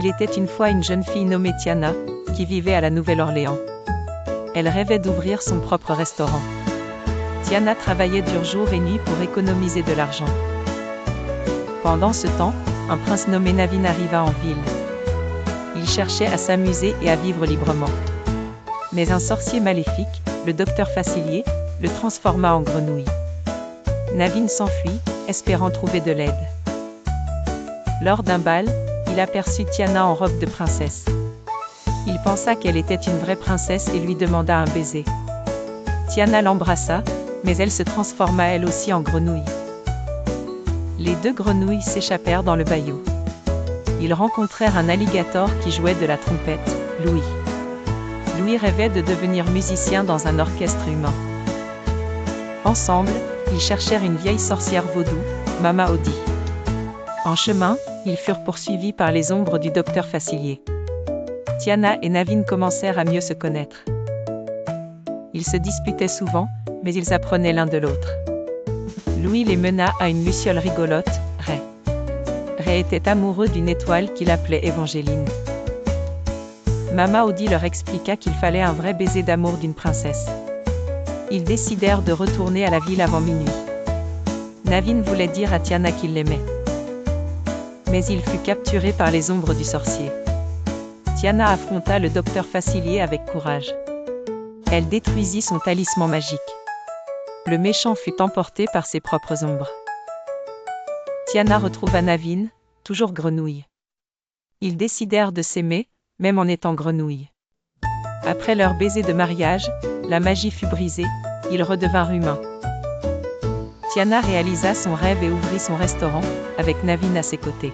était une fois une jeune fille nommée Tiana, qui vivait à la Nouvelle-Orléans. Elle rêvait d'ouvrir son propre restaurant. Tiana travaillait dur jour et nuit pour économiser de l'argent. Pendant ce temps, un prince nommé Navin arriva en ville. Il cherchait à s'amuser et à vivre librement. Mais un sorcier maléfique, le docteur Facilier, le transforma en grenouille. Navin s'enfuit, espérant trouver de l'aide. Lors d'un bal, il aperçut Tiana en robe de princesse. Il pensa qu'elle était une vraie princesse et lui demanda un baiser. Tiana l'embrassa, mais elle se transforma elle aussi en grenouille. Les deux grenouilles s'échappèrent dans le bayou. Ils rencontrèrent un alligator qui jouait de la trompette, Louis. Louis rêvait de devenir musicien dans un orchestre humain. Ensemble, ils cherchèrent une vieille sorcière vaudou, Mama Odi. En chemin, ils furent poursuivis par les ombres du docteur Facilier. Tiana et Navin commencèrent à mieux se connaître. Ils se disputaient souvent, mais ils apprenaient l'un de l'autre. Louis les mena à une luciole rigolote, Ray. Ray était amoureux d'une étoile qu'il appelait Évangéline. Mama Odi leur expliqua qu'il fallait un vrai baiser d'amour d'une princesse. Ils décidèrent de retourner à la ville avant minuit. Navin voulait dire à Tiana qu'il l'aimait. Mais il fut capturé par les ombres du sorcier. Tiana affronta le docteur Facilier avec courage. Elle détruisit son talisman magique. Le méchant fut emporté par ses propres ombres. Tiana retrouva Navin, toujours grenouille. Ils décidèrent de s'aimer, même en étant grenouilles. Après leur baiser de mariage, la magie fut brisée, ils redevinrent humains. Tiana réalisa son rêve et ouvrit son restaurant, avec Navin à ses côtés.